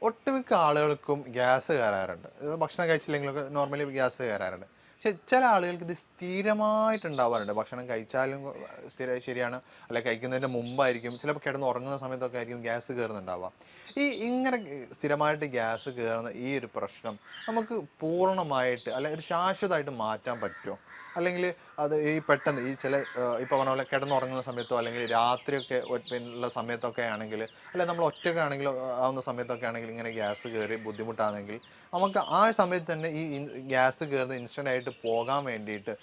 ഒട്ടുമിക്ക ആളുകൾക്കും ഗ്യാസ് കയറാറുണ്ട്. ഭക്ഷണം കഴിച്ചില്ലെങ്കിലൊക്കെ നോർമലി ഗ്യാസ് കയറാറുണ്ട്. പക്ഷെ ചില ആളുകൾക്ക് ഇത് സ്ഥിരമായിട്ടുണ്ടാവാറുണ്ട്. ഭക്ഷണം കഴിച്ചാലും ശരിയാണ്. അല്ലെ കഴിക്കുന്നതിന്റെ മുമ്പായിരിക്കും. ചിലപ്പോൾ കിടന്ന് ഉറങ്ങുന്ന സമയത്തൊക്കെ ആയിരിക്കും ഗ്യാസ് കയറുന്നുണ്ടാവുക. ഇങ്ങനെ സ്ഥിരമായിട്ട് ഗ്യാസ് കയറുന്ന ഈ ഒരു പ്രശ്നം നമുക്ക് പൂർണ്ണമായിട്ട് അല്ലെ ഒരു ശാശ്വതമായിട്ട് മാറ്റാൻ പറ്റുമോ? അല്ലെങ്കിൽ അത് ഈ പെട്ടെന്ന് ഈ ചില ഇപ്പോൾ പറഞ്ഞ പോലെ കിടന്നുറങ്ങുന്ന സമയത്തോ അല്ലെങ്കിൽ രാത്രിയൊക്കെ പിന്നെയുള്ള സമയത്തൊക്കെ ആണെങ്കിൽ അല്ലെ നമ്മൾ ഒറ്റയ്ക്കാണെങ്കിൽ ആവുന്ന സമയത്തൊക്കെ ആണെങ്കിൽ ഇങ്ങനെ ഗ്യാസ് കയറി ബുദ്ധിമുട്ടാണെങ്കിൽ നമുക്ക് ആ സമയത്ത് തന്നെ ഗ്യാസ് കയറുന്ന ഇൻസ്റ്റൻ്റ് ആയിട്ട് പോകാൻ വേണ്ടിയിട്ട്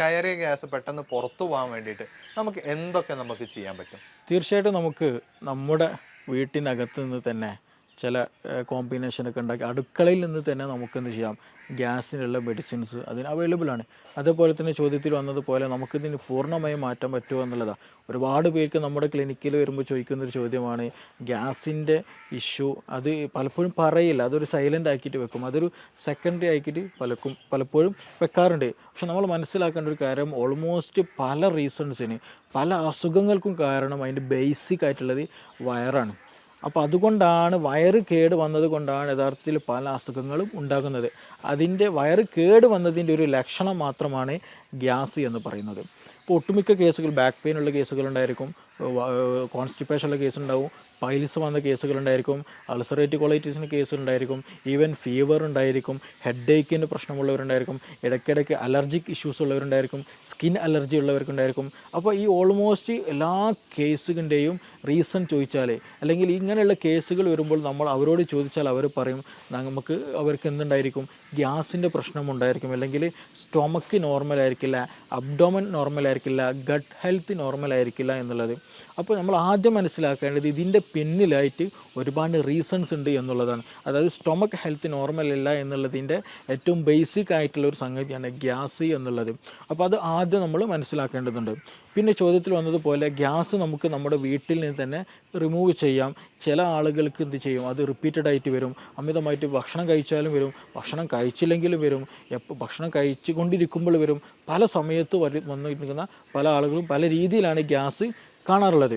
കയറിയ ഗ്യാസ് പെട്ടെന്ന് പുറത്തു പോകാൻ വേണ്ടിയിട്ട് നമുക്ക് എന്തൊക്കെ നമുക്ക് ചെയ്യാൻ പറ്റും? തീർച്ചയായിട്ടും നമുക്ക് നമ്മുടെ വീട്ടിനകത്ത് നിന്ന് തന്നെ ചില കോമ്പിനേഷനൊക്കെ ഉണ്ടാക്കി അടുക്കളയിൽ നിന്ന് തന്നെ നമുക്കെന്ത് ചെയ്യാം, ഗ്യാസിനുള്ള മെഡിസിൻസ് അതിന് അവൈലബിൾ ആണ്. അതേപോലെ തന്നെ ചോദ്യത്തിൽ വന്നതുപോലെ നമുക്കിതിന് പൂർണ്ണമായും മാറ്റാൻ പറ്റുമോ എന്നുള്ളതാണ്. ഒരുപാട് പേർക്ക് നമ്മുടെ ക്ലിനിക്കിൽ വരുമ്പോൾ ചോദിക്കുന്നൊരു ചോദ്യമാണ് ഗ്യാസിൻ്റെ ഇഷ്യൂ. അത് പലപ്പോഴും പറയില്ല, അതൊരു സൈലൻ്റ് ആക്കിയിട്ട് വെക്കും, അതൊരു സെക്കൻഡറി ആക്കിയിട്ട് പലപ്പോഴും വെക്കാറുണ്ട്. പക്ഷെ നമ്മൾ മനസ്സിലാക്കേണ്ട ഒരു കാര്യം, ഓൾമോസ്റ്റ് പല റീസൺസിന് പല അസുഖങ്ങൾക്കും കാരണം അതിൻ്റെ ബേസിക് ആയിട്ടുള്ളത് വയറാണ്. അപ്പോൾ അതുകൊണ്ടാണ് വയറ് കേട് വന്നത് കൊണ്ടാണ് യഥാർത്ഥത്തിൽ പല അസുഖങ്ങളും ഉണ്ടാകുന്നത്. അതിൻ്റെ വയറ് കേട് വന്നതിൻ്റെ ഒരു ലക്ഷണം മാത്രമാണ് ഗ്യാസ് എന്ന് പറയുന്നത്. ഇപ്പോൾ ഒട്ടുമിക്ക കേസുകൾ ബാക്ക് പെയിൻ ഉള്ള കേസുകളുണ്ടായിരിക്കും, കോൺസ്റ്റിപ്പേഷൻ ഉള്ള കേസുണ്ടാവും, പൈൽസ് വന്ന കേസുകളുണ്ടായിരിക്കും, അൾസറേറ്റീവ് കൊളൈറ്റിസിന് കേസുകളുണ്ടായിരിക്കും, ഈവൻ ഫീവർ ഉണ്ടായിരിക്കും, ഹെഡ് ഏക്കിൻ്റെ പ്രശ്നമുള്ളവരുണ്ടായിരിക്കും, ഇടയ്ക്കിടയ്ക്ക് അലർജിക് ഇഷ്യൂസ് ഉള്ളവരുണ്ടായിരിക്കും, സ്കിൻ അലർജി ഉള്ളവർക്കുണ്ടായിരിക്കും. അപ്പോൾ ഈ ഓൾമോസ്റ്റ് എല്ലാ കേസുകളുടെയും റീസൺ ചോദിച്ചാൽ, അല്ലെങ്കിൽ ഇങ്ങനെയുള്ള കേസുകൾ വരുമ്പോൾ നമ്മൾ അവരോട് ചോദിച്ചാൽ അവർ പറയും നമുക്ക് അവർക്ക് എന്തുണ്ടായിരിക്കും, ഗ്യാസിൻ്റെ പ്രശ്നമുണ്ടായിരിക്കും, അല്ലെങ്കിൽ സ്റ്റൊമക്ക് നോർമലായിരിക്കില്ല, അബ്ഡോമൻ നോർമലായിരിക്കില്ല, ഗട്ട് ഹെൽത്ത് നോർമലായിരിക്കില്ല എന്നുള്ളത്. അപ്പോൾ നമ്മൾ ആദ്യം മനസ്സിലാക്കേണ്ടത് ഇതിൻ്റെ പിന്നിലായിട്ട് ഒരുപാട് റീസൺസ് ഉണ്ട് എന്നുള്ളതാണ്. അതായത് സ്റ്റൊമക്ക് ഹെൽത്ത് നോർമൽ അല്ല എന്നുള്ളതിൻ്റെ ഏറ്റവും ബേസിക് ആയിട്ടുള്ള ഒരു സംഗതിയാണ് ഗ്യാസ് എന്നുള്ളത്. അപ്പോൾ അത് ആദ്യം നമ്മൾ മനസ്സിലാക്കേണ്ടതുണ്ട്. പിന്നെ ചോദ്യത്തിൽ വന്നതുപോലെ ഗ്യാസ് നമുക്ക് നമ്മുടെ വീട്ടിൽ നിന്ന് തന്നെ റിമൂവ് ചെയ്യാം. ചില ആളുകൾക്ക് എന്ത് ചെയ്യും, അത് റിപ്പീറ്റഡ് ആയിട്ട് വരും, അമിതമായിട്ട് ഭക്ഷണം കഴിച്ചാലും വരും, ഭക്ഷണം കഴിച്ചില്ലെങ്കിലും വരും, ഭക്ഷണം കഴിച്ചു കൊണ്ടിരിക്കുമ്പോൾ വരും, പല സമയത്ത് വന്നിരിക്കുന്ന പല ആളുകളും പല രീതിയിലാണ് ഗ്യാസ് കാണാറുള്ളത്.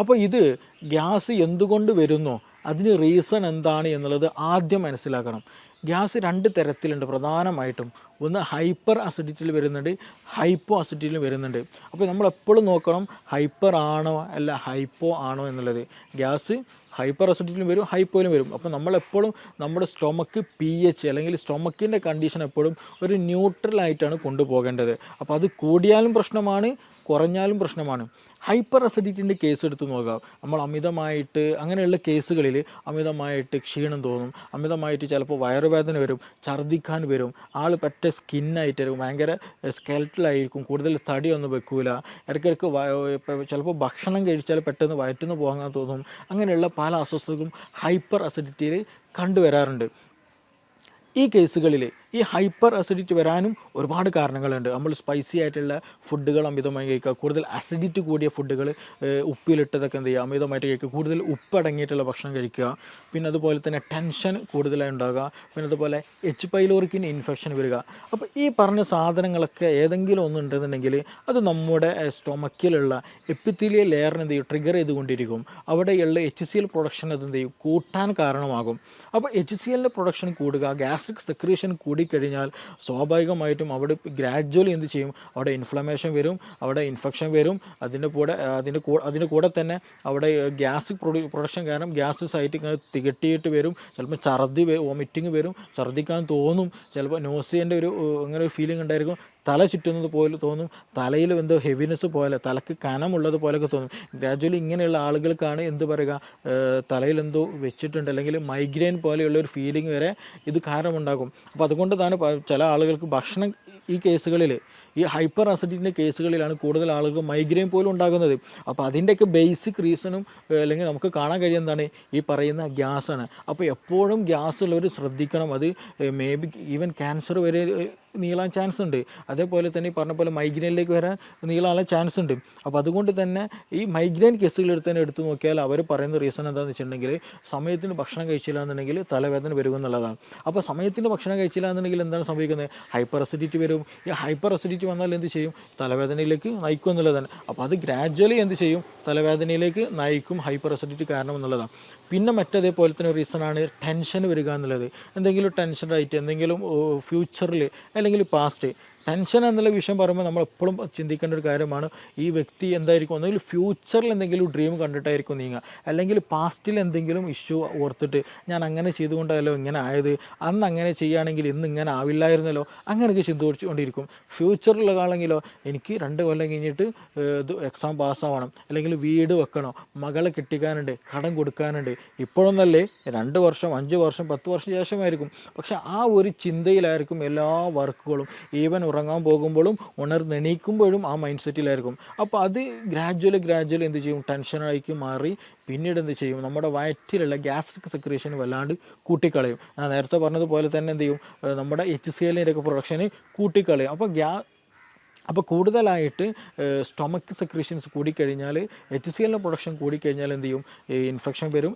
അപ്പോൾ ഇത് ഗ്യാസ് എന്തുകൊണ്ട് വരുന്നോ അതിന് റീസൺ എന്താണ് എന്നുള്ളത് ആദ്യം മനസ്സിലാക്കണം. ഗ്യാസ് രണ്ട് തരത്തിലുണ്ട് പ്രധാനമായിട്ടും. ഒന്ന് ഹൈപ്പർ അസിഡിറ്റിയിൽ വരുന്നുണ്ട്, ഹൈപ്പോ അസിഡിറ്റിയിൽ വരുന്നുണ്ട്. അപ്പോൾ നമ്മളെപ്പോഴും നോക്കണം ഹൈപ്പർ ആണോ അല്ല ഹൈപ്പോ ആണോ എന്നുള്ളത്. ഗ്യാസ് ഹൈപ്പർ അസിഡിറ്റിയിലും വരും, ഹൈപ്പോയിലും വരും. അപ്പോൾ നമ്മളെപ്പോഴും നമ്മുടെ സ്റ്റൊമക്ക് pH അല്ലെങ്കിൽ സ്റ്റൊമക്കിൻ്റെ കണ്ടീഷൻ എപ്പോഴും ഒരു ന്യൂട്രലായിട്ടാണ് കൊണ്ടുപോകേണ്ടത്. അപ്പോൾ അത് കൂടിയാലും പ്രശ്നമാണ്, കുറഞ്ഞാലും പ്രശ്നമാണ്. ഹൈപ്പർ അസിഡിറ്റിൻ്റെ കേസ് എടുത്ത് നോക്കാം. നമ്മൾ അമിതമായിട്ട് അങ്ങനെയുള്ള കേസുകളിൽ അമിതമായിട്ട് ക്ഷീണം തോന്നും, അമിതമായിട്ട് ചിലപ്പോൾ വയറുവേദന വരും, ഛർദ്ദിക്കാൻ വരും, ആൾ പറ്റ സ്കിന്നായിട്ടായിരിക്കും, ഭയങ്കര സ്കെൽറ്റലായിരിക്കും, കൂടുതൽ തടിയൊന്നും വെക്കൂല, ഇടയ്ക്കിടയ്ക്ക് ചിലപ്പോൾ ഭക്ഷണം കഴിച്ചാൽ പെട്ടെന്ന് വയറ്റിന്ന് പോകാൻ തോന്നും. അങ്ങനെയുള്ള പല അസ്വസ്ഥതകളും ഹൈപ്പർ അസിഡിറ്റിയിൽ കണ്ടുവരാറുണ്ട്. ഈ കേസുകളിൽ ഈ ഹൈപ്പർ അസിഡിറ്റി വരാനും ഒരുപാട് കാരണങ്ങളുണ്ട്. നമ്മൾ സ്പൈസി ആയിട്ടുള്ള ഫുഡുകൾ അമിതമായി കഴിക്കുക, കൂടുതൽ അസിഡിറ്റി കൂടിയ ഫുഡുകൾ, ഉപ്പിലിട്ടതൊക്കെ എന്ത് ചെയ്യുക, അമിതമായിട്ട് കഴിക്കുക, കൂടുതൽ ഉപ്പടങ്ങിയിട്ടുള്ള ഭക്ഷണം കഴിക്കുക, പിന്നെ അതുപോലെ തന്നെ ടെൻഷൻ കൂടുതലായി ഉണ്ടാകുക, പിന്നെ അതുപോലെ എച്ച് പൈലോറിക്കിന് ഇൻഫെക്ഷൻ വരിക. അപ്പോൾ ഈ പറഞ്ഞ സാധനങ്ങളൊക്കെ ഏതെങ്കിലും ഒന്നുണ്ടെന്നുണ്ടെങ്കിൽ അത് നമ്മുടെ സ്റ്റൊമക്കിലുള്ള എപ്പിത്തീലിയൽ ലെയറിന് എന്ത് ചെയ്യും, ട്രിഗർ ചെയ്തുകൊണ്ടിരിക്കും. അവിടെയുള്ള HCl പ്രൊഡക്ഷൻ അത് എന്ത് ചെയ്യും, കൂട്ടാൻ കാരണമാകും. അപ്പോൾ HClൻ്റെ പ്രൊഡക്ഷൻ കൂടുക, ഗ്യാസ്ട്രിക് സെക്രീഷൻ കൂടിക്കഴിഞ്ഞാൽ സ്വാഭാവികമായിട്ടും അവിടെ ഗ്രാജ്വലി എന്ത് ചെയ്യും, അവിടെ ഇൻഫ്ലമേഷൻ വരും, അവിടെ ഇൻഫെക്ഷൻ വരും. അതിൻ്റെ കൂടെ തന്നെ അവിടെ ഗ്യാസ് പ്രൊഡക്ഷൻ കാരണം ഗ്യാസ് സൈറ്റ് ഇങ്ങനെ തികട്ടിയിട്ട് വരും. ചിലപ്പോൾ വോമിറ്റിങ് വരും, ഛർദ്ദിക്കാൻ തോന്നും, ചിലപ്പോൾ നോസിയൻ്റെ അങ്ങനെ ഒരു ഫീലിംഗ് ഉണ്ടായിരിക്കും, തല ചുറ്റുന്നത് പോലെ തോന്നും, തലയിൽ എന്തോ ഹെവിനെസ് പോലെ, തലക്ക് കനമുള്ളത് പോലെയൊക്കെ തോന്നും. ഗ്രാജ്വലി ഇങ്ങനെയുള്ള ആളുകൾക്കാണ് എന്ത് പറയുക, തലയിൽ എന്തോ വെച്ചിട്ടുണ്ട്, അല്ലെങ്കിൽ മൈഗ്രെയിൻ പോലെയുള്ള ഒരു ഫീലിംഗ് വരെ ഇത് കാരണമുണ്ടാകും. അപ്പോൾ അതുകൊണ്ട് തന്നെ ചില ആളുകൾക്ക് ഭക്ഷണം ഈ കേസുകളിൽ ഈ ഹൈപ്പർ അസിഡിറ്റിൻ്റെ കേസുകളിലാണ് കൂടുതൽ ആളുകൾ മൈഗ്രെയിൻ പോലും ഉണ്ടാകുന്നത്. അപ്പോൾ അതിൻ്റെയൊക്കെ ബേസിക് റീസണും അല്ലെങ്കിൽ നമുക്ക് കാണാൻ കഴിയുന്ന എന്താണ്, ഈ പറയുന്ന ഗ്യാസാണ്. അപ്പോൾ എപ്പോഴും ഗ്യാസ് ഉള്ളവർ ശ്രദ്ധിക്കണം. അത് മേ ബി ഈവൻ ക്യാൻസർ വരെ നീളാൻ ചാൻസ് ഉണ്ട്. അതേപോലെ തന്നെ ഈ പറഞ്ഞ പോലെ മൈഗ്രെയിനിലേക്ക് വരാൻ നീളാനുള്ള ചാൻസ് ഉണ്ട്. അപ്പോൾ അതുകൊണ്ട് തന്നെ ഈ മൈഗ്രെയിൻ കേസുകളെടുത്ത് തന്നെ എടുത്തു നോക്കിയാൽ അവർ പറയുന്ന റീസൺ എന്താണെന്ന് വെച്ചിട്ടുണ്ടെങ്കിൽ സമയത്തിന് ഭക്ഷണം കഴിച്ചില്ല എന്നുണ്ടെങ്കിൽ തലവേദന വരുമെന്നുള്ളതാണ്. അപ്പോൾ സമയത്തിന് ഭക്ഷണം കഴിച്ചില്ല എന്നുണ്ടെങ്കിൽ എന്താണ് സംഭവിക്കുന്നത്, ഹൈപ്പർ അസിഡിറ്റി വരും. ഈ ഹൈപ്പർ അസിഡിറ്റി അസിഡിറ്റി വന്നാൽ എന്ത് ചെയ്യും, തലവേദനയിലേക്ക് നയിക്കും എന്നുള്ളതാണ്. അപ്പോൾ അത് ഗ്രാജ്വലി എന്ത് ചെയ്യും, തലവേദനയിലേക്ക് നയിക്കും ഹൈപ്പർ അസിഡിറ്റി കാരണം എന്നുള്ളതാണ്. പിന്നെ മറ്റേതേപോലെ തന്നെ റീസണാണ് ടെൻഷൻ വരിക എന്നുള്ളത്. എന്തെങ്കിലും ടെൻഷനായിട്ട് എന്തെങ്കിലും ഫ്യൂച്ചറിൽ അല്ലെങ്കിൽ പാസ്റ്റ് ടെൻഷൻ എന്നുള്ള വിഷയം പറയുമ്പോൾ നമ്മൾ എപ്പോഴും ചിന്തിക്കേണ്ട ഒരു കാര്യമാണ്, ഈ വ്യക്തി എന്തായിരിക്കും, ഒന്നുകിൽ ഫ്യൂച്ചറിൽ എന്തെങ്കിലും ഡ്രീം കണ്ടിട്ടായിരിക്കും നീങ്ങുക, അല്ലെങ്കിൽ പാസ്റ്റിൽ എന്തെങ്കിലും ഇഷ്യൂ ഓർത്തിട്ട് ഞാൻ അങ്ങനെ ചെയ്തുകൊണ്ടല്ലോ ഇങ്ങനെ ആയത്, അന്ന് അങ്ങനെ ചെയ്യുകയാണെങ്കിൽ ഇന്ന് ഇങ്ങനെ ആവില്ലായിരുന്നല്ലോ, അങ്ങനെയൊക്കെ ചിന്തിച്ചുകൊണ്ടിരിക്കും. ഫ്യൂച്ചറിലുള്ള ആളെങ്കിലോ എനിക്ക് 2 കൊല്ലം കഴിഞ്ഞിട്ട് ഇത് എക്സാം പാസ്സാവണം, അല്ലെങ്കിൽ വീട് വെക്കണം, മകളെ കെട്ടിക്കാനുണ്ട്, കടം കൊടുക്കാനുണ്ട്. ഇപ്പോഴൊന്നല്ലേ 2 വർഷം 5 വർഷം 10 വർഷം ശേഷമായിരിക്കും. പക്ഷെ ആ ഒരു ചിന്തയിലായിരിക്കും എല്ലാ വർക്കുകളും. ഈവൻ ഉറങ്ങാൻ പോകുമ്പോഴും ഉണർന്നെണീക്കുമ്പോഴും ആ മൈൻഡ് സെറ്റിലായിരിക്കും. അപ്പോൾ അത് ഗ്രാജ്വലി എന്ത് ചെയ്യും, ടെൻഷനായി മാറി പിന്നീട് എന്ത് ചെയ്യും, നമ്മുടെ വയറ്റിലുള്ള ഗ്യാസ്ട്രിക് സെക്രീഷൻ വല്ലാണ്ട് കൂട്ടിക്കളയും. ഞാൻ നേരത്തെ പറഞ്ഞതുപോലെ തന്നെ എന്ത് ചെയ്യും, നമ്മുടെ HCl ഒക്കെ പ്രൊഡക്ഷന് കൂട്ടിക്കളയും. അപ്പോൾ കൂടുതലായിട്ട് സ്റ്റൊമക്ക് സെക്രീഷൻസ് കൂടിക്കഴിഞ്ഞാൽ, HCl പ്രൊഡക്ഷൻ കൂടിക്കഴിഞ്ഞാൽ എന്ത് ചെയ്യും, ഇൻഫെക്ഷൻ വരും,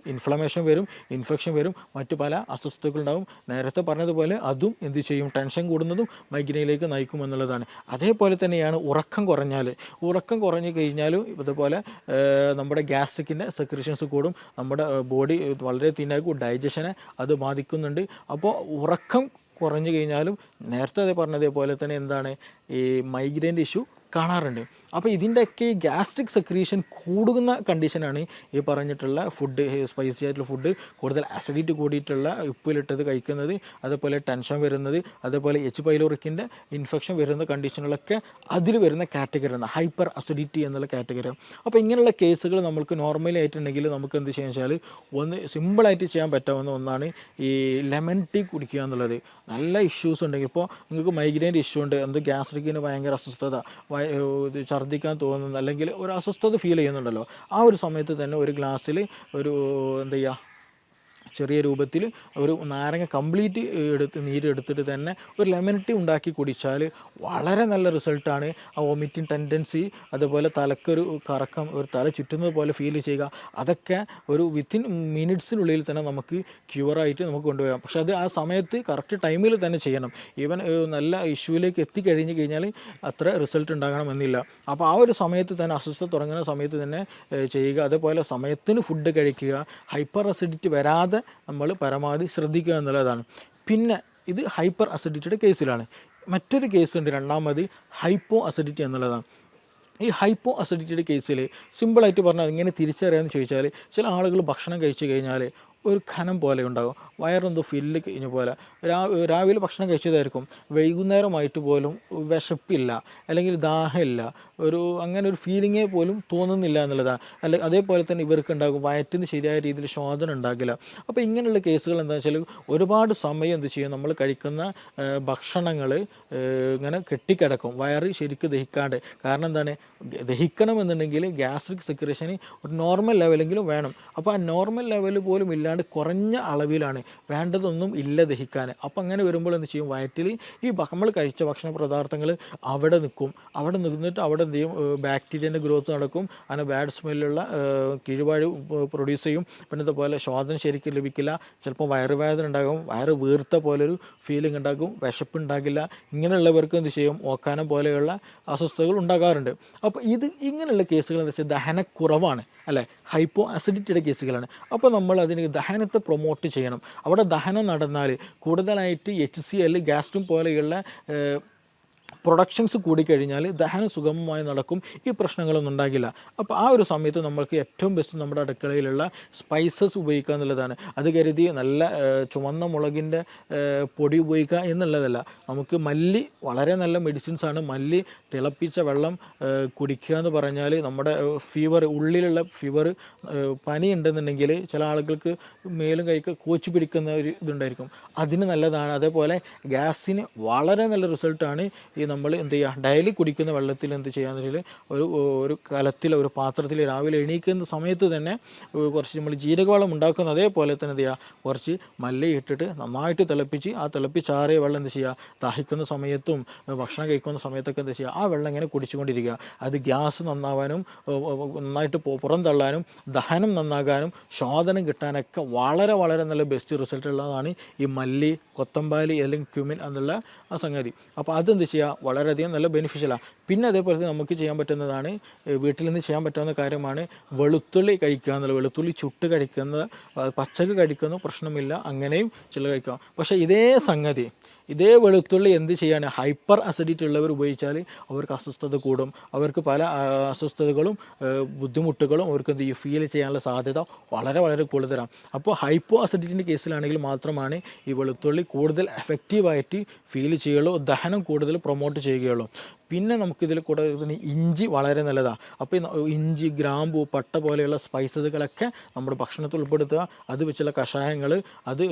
ഇൻഫെക്ഷൻ വരും, മറ്റു പല അസ്വസ്ഥതകളുണ്ടാവും. നേരത്തെ പറഞ്ഞതുപോലെ അതും എന്ത് ചെയ്യും, ടെൻഷൻ കൂടുന്നതും മൈഗ്രെയിനിലേക്ക് നയിക്കും എന്നുള്ളതാണ്. അതേപോലെ തന്നെയാണ് ഉറക്കം കുറഞ്ഞു കഴിഞ്ഞാലും ഇതുപോലെ നമ്മുടെ ഗ്യാസ്ട്രിക്കിൻ്റെ സെക്രീഷൻസ് കൂടും, നമ്മുടെ ബോഡി വളരെ തിന്നാക്കും, ഡൈജഷനെ അത് ബാധിക്കുന്നുണ്ട്. അപ്പോൾ ഉറക്കം കുറഞ്ഞു കഴിഞ്ഞാലും നേരത്തെ പറഞ്ഞതേപോലെ തന്നെ എന്താണ്, ഈ മൈഗ്രെയിൻ്റെ ഇഷ്യൂ കാണാറുണ്ട്. അപ്പോൾ ഇതിൻ്റെയൊക്കെ ഈ ഗ്യാസ്ട്രിക് സെക്രീഷൻ കൂടുന്ന കണ്ടീഷനാണ് ഈ പറഞ്ഞിട്ടുള്ള ഫുഡ്, സ്പൈസി ആയിട്ടുള്ള ഫുഡ്, കൂടുതൽ അസിഡിറ്റി കൂടിയിട്ടുള്ള ഉപ്പിലിട്ടത് കഴിക്കുന്നത്, അതുപോലെ ടെൻഷൻ വരുന്നത്, അതുപോലെ H. പൈലോറിക്കിൻ്റെ ഇൻഫെക്ഷൻ വരുന്ന കണ്ടീഷനുകളൊക്കെ അതിൽ വരുന്ന കാറ്റഗറിയാണ് ഹൈപ്പർ അസിഡിറ്റി എന്നുള്ള കാറ്റഗറി. അപ്പോൾ ഇങ്ങനെയുള്ള കേസുകൾ നമുക്ക് നോർമലി ആയിട്ടുണ്ടെങ്കിൽ നമുക്ക് എന്ത് ചെയ്യാന്ന് വെച്ചാൽ, ഒന്ന് സിമ്പിളായിട്ട് ചെയ്യാൻ പറ്റാവുന്ന ഒന്നാണ് ഈ ലെമൺ ടീ കുടിക്കുക എന്നുള്ളത്. നല്ല ഇഷ്യൂസ് ഉണ്ടെങ്കിൽ, ഇപ്പോൾ നിങ്ങൾക്ക് മൈഗ്രെയിൻ്റെ ഇഷ്യൂ ഉണ്ട്, ഗ്യാസ്ട്രിക്കിന് ഭയങ്കര അസ്വസ്ഥത, ഛർദ്ദിക്കാൻ തോന്നുന്നു, അല്ലെങ്കിൽ ഒരു അസ്വസ്ഥത ഫീൽ ചെയ്യുന്നുണ്ടല്ലോ, ആ ഒരു സമയത്ത് തന്നെ ഒരു ഗ്ലാസ്സിൽ ഒരു എന്താ ചെയ്യുക, ചെറിയ രൂപത്തിൽ ഒരു നാരങ്ങ കംപ്ലീറ്റ് നീരെടുത്തിട്ട് തന്നെ ഒരു ലെമൺ ടീ ഉണ്ടാക്കി കുടിച്ചാൽ വളരെ നല്ല റിസൾട്ടാണ്. ആ വോമിറ്റിംഗ് ടെൻഡൻസി, അതുപോലെ തലക്കൊരു കറക്കം, ഒരു തല ചുറ്റുന്നത് പോലെ ഫീൽ ചെയ്യുക, അതൊക്കെ ഒരു വിത്തിൻ മിനിറ്റ്സിനുള്ളിൽ തന്നെ നമുക്ക് ക്യൂറായിട്ട് നമുക്ക് കൊണ്ടുപോകാം. പക്ഷെ അത് ആ സമയത്ത് കറക്റ്റ് ടൈമിൽ തന്നെ ചെയ്യണം. ഈവൻ നല്ല ഇഷ്യൂവിലേക്ക് എത്തിക്കഴിഞ്ഞ് കഴിഞ്ഞാൽ അത്ര റിസൾട്ട് ഉണ്ടാകണമെന്നില്ല. അപ്പോൾ ആ ഒരു സമയത്ത് തന്നെ, അസ്വസ്ഥത തുടങ്ങുന്ന സമയത്ത് തന്നെ ചെയ്യുക. അതേപോലെ സമയത്തിന് ഫുഡ് കഴിക്കുക, ഹൈപ്പർ അസിഡിറ്റി വരാതെ നമ്മൾ പരമാവധി ശ്രദ്ധിക്കുക എന്നുള്ളതാണ്. പിന്നെ ഇത് ഹൈപ്പർ അസിഡിറ്റിയുടെ കേസിലാണ്. മറ്റൊരു കേസുണ്ട്, രണ്ടാമത് ഹൈപ്പോ അസിഡിറ്റി എന്നുള്ളതാണ്. ഈ ഹൈപ്പോ അസിഡിറ്റിയുടെ കേസിൽ സിമ്പിളായിട്ട് പറഞ്ഞാൽ ഇങ്ങനെ തിരിച്ചറിയാമെന്ന് ചോദിച്ചാൽ, ചില ആളുകൾ ഭക്ഷണം കഴിച്ചു കഴിഞ്ഞാൽ ഒരു ഖനം പോലെ ഉണ്ടാകും, വയറെന്തോ ഫില്ല് കഴിഞ്ഞ പോലെ. രാവിലെ ഭക്ഷണം കഴിച്ചതായിരിക്കും, വൈകുന്നേരമായിട്ട് പോലും വിശപ്പില്ല, അല്ലെങ്കിൽ ദാഹമില്ല, അങ്ങനെ ഒരു ഫീലിങ്ങേ പോലും തോന്നുന്നില്ല എന്നുള്ളതാണ്. അതേപോലെ തന്നെ ഇവർക്ക് ഉണ്ടാകും വയറ്റിന് ശരിയായ രീതിയിൽ ശോധന ഉണ്ടാകില്ല. അപ്പോൾ ഇങ്ങനെയുള്ള കേസുകൾ എന്താണെന്ന് വെച്ചാൽ, ഒരുപാട് സമയം എന്ത് ചെയ്യും, നമ്മൾ കഴിക്കുന്ന ഭക്ഷണങ്ങൾ ഇങ്ങനെ കെട്ടിക്കിടക്കും, വയറ് ശരിക്കും ദഹിക്കാണ്ട്. കാരണം എന്താണ്, ദഹിക്കണമെന്നുണ്ടെങ്കിൽ ഗ്യാസ്ട്രിക് സെക്രീഷന് ഒരു നോർമൽ ലെവലെങ്കിലും വേണം. അപ്പോൾ ആ നോർമൽ ലെവൽ പോലും ഇല്ലാണ്ട് കുറഞ്ഞ അളവിലാണ്, വേണ്ടതൊന്നും ഇല്ല ദഹിക്കാൻ. അപ്പോൾ അങ്ങനെ വരുമ്പോൾ എന്ത് ചെയ്യും, വയറ്റിൽ ഈ നമ്മൾ കഴിച്ച ഭക്ഷണ പദാർത്ഥങ്ങൾ അവിടെ നിന്നിട്ട് അവിടെ എന്ത് ചെയ്യും, ബാക്ടീരിയൻ്റെ ഗ്രോത്ത് നടക്കും, അങ്ങനെ ബാഡ് സ്മെല്ലുള്ള കീഴ്വാഴ് പ്രൊഡ്യൂസ് ചെയ്യും. പിന്നെ ഇതുപോലെ ശോധന ശരിക്കും ലഭിക്കില്ല, ചിലപ്പോൾ വയറുവേദന ഉണ്ടാകും, വയറ് വീർത്ത പോലൊരു ഫീലിംഗ് ഉണ്ടാകും, വിശപ്പുണ്ടാകില്ല. ഇങ്ങനെയുള്ളവർക്ക് എന്ത് ചെയ്യും, ഓക്കാനം പോലെയുള്ള അസ്വസ്ഥതകൾ ഉണ്ടാകാറുണ്ട്. അപ്പോൾ ഇങ്ങനെയുള്ള കേസുകൾ എന്താ വെച്ചാൽ ദഹനക്കുറവാണ്, അല്ലേ, ഹൈപ്പോ അസിഡിറ്റിയുടെ കേസുകളാണ്. അപ്പോൾ നമ്മൾ അതിന് ദഹനത്തെ പ്രൊമോട്ട് ചെയ്യണം. അവിടെ ദഹനം നടന്നാൽ കൂടുതലായിട്ട് HCl, ഗ്യാസ്ട്രിൻ പോലെയുള്ള പ്രൊഡക്ഷൻസ് കൂടിക്കഴിഞ്ഞാൽ ദഹനം സുഗമമായി നടക്കും, ഈ പ്രശ്നങ്ങളൊന്നും ഉണ്ടാകില്ല. അപ്പോൾ ആ ഒരു സമയത്ത് നമ്മൾക്ക് ഏറ്റവും ബെസ്റ്റ് നമ്മുടെ അടുക്കളയിലുള്ള സ്പൈസസ് ഉപയോഗിക്കുക എന്നുള്ളതാണ്. അത് കരുതി നല്ല ചുവന്ന മുളകിൻ്റെ പൊടി ഉപയോഗിക്കുക എന്നുള്ളതല്ല. നമുക്ക് മല്ലി വളരെ നല്ല മെഡിസിൻസാണ്. മല്ലി തിളപ്പിച്ച വെള്ളം കുടിക്കുക എന്ന് പറഞ്ഞാൽ നമ്മുടെ ഉള്ളിലുള്ള ഫീവർ, പനി ഉണ്ടെന്നുണ്ടെങ്കിൽ ചില ആളുകൾക്ക് മേലും കൈക്ക് കോച്ചി പിടിക്കുന്ന ഒരു ഇതുണ്ടായിരിക്കും, അതിന് നല്ലതാണ്. അതേപോലെ ഗ്യാസിന് വളരെ നല്ല റിസൾട്ടാണ് ഈ നമ്മൾ എന്ത് ചെയ്യുക, ഡെയിലി കുടിക്കുന്ന വെള്ളത്തിൽ എന്ത് ചെയ്യാന്ന് വെച്ചാൽ ഒരു കലത്തിൽ, ഒരു പാത്രത്തിൽ രാവിലെ എണീക്കുന്ന സമയത്ത് തന്നെ കുറച്ച് നമ്മൾ ജീരകവെള്ളം ഉണ്ടാക്കുന്ന അതേപോലെ തന്നെ എന്ത് ചെയ്യുക, കുറച്ച് മല്ലി ഇട്ടിട്ട് നന്നായിട്ട് തിളപ്പിച്ച്, ആ തിളപ്പിച്ചാറിയ വെള്ളം എന്ത് ചെയ്യുക, ദാഹിക്കുന്ന സമയത്തും ഭക്ഷണം കഴിക്കുന്ന സമയത്തൊക്കെ എന്താ ചെയ്യുക, ആ വെള്ളം ഇങ്ങനെ കുടിച്ചുകൊണ്ടിരിക്കുക. അത് ഗ്യാസ് നന്നാവാനും നന്നായിട്ട് പുറന്തള്ളാനും ദഹനം നന്നാകാനും ശോധനം കിട്ടാനൊക്കെ വളരെ വളരെ നല്ല ബെസ്റ്റ് റിസൾട്ട് ഉള്ളതാണ് ഈ മല്ലി, കൊത്തമ്പാലി അല്ലെങ്കിൽ ക്യുമിൻ എന്നുള്ള ആ സംഗതി. അപ്പോൾ അതെന്ത് ചെയ്യുക, വളരെയധികം നല്ല ബെനിഫിഷ്യലാണ്. പിന്നെ അതേപോലെ തന്നെ നമുക്ക് ചെയ്യാൻ പറ്റുന്നതാണ്, വീട്ടിൽ നിന്ന് ചെയ്യാൻ പറ്റാവുന്ന കാര്യമാണ് വെളുത്തുള്ളി കഴിക്കുക എന്നുള്ളത്. വെളുത്തുള്ളി ചുട്ട് കഴിക്കുന്ന, പച്ചക്ക് കഴിക്കുന്ന പ്രശ്നമില്ല, അങ്ങനെയും ചില കഴിക്കാം. പക്ഷേ ഇതേ വെളുത്തുള്ളി എന്ത് ചെയ്യാണ്, ഹൈപ്പർ അസിഡിറ്റി ഉള്ളവർ ഉപയോഗിച്ചാൽ അവർക്ക് അസ്വസ്ഥത കൂടും, അവർക്ക് പല അസ്വസ്ഥതകളും ബുദ്ധിമുട്ടുകളും അവർക്ക് എന്ത് ചെയ്യും, ഫീൽ ചെയ്യാനുള്ള സാധ്യത വളരെ വളരെ കൂടുതലാണ്. അപ്പോൾ ഹൈപ്പോ അസിഡിറ്റിൻ്റെ കേസിലാണെങ്കിൽ മാത്രമാണ് ഈ വെളുത്തുള്ളി കൂടുതൽ എഫക്റ്റീവായിട്ട് ഫീൽ ചെയ്യുള്ളൂ, ദഹനം കൂടുതൽ പ്രൊമോട്ട് ചെയ്യുകയുള്ളൂ. പിന്നെ നമുക്കിതിൽ കൂടെ ഇഞ്ചി വളരെ നല്ലതാണ്. അപ്പോൾ ഇഞ്ചി, ഗ്രാമ്പു, പട്ട പോലെയുള്ള സ്പൈസസുകളൊക്കെ നമ്മുടെ ഭക്ഷണത്തിൽ ഉൾപ്പെടുത്തുക. അത് വെച്ചുള്ള കഷായങ്ങൾ, അത്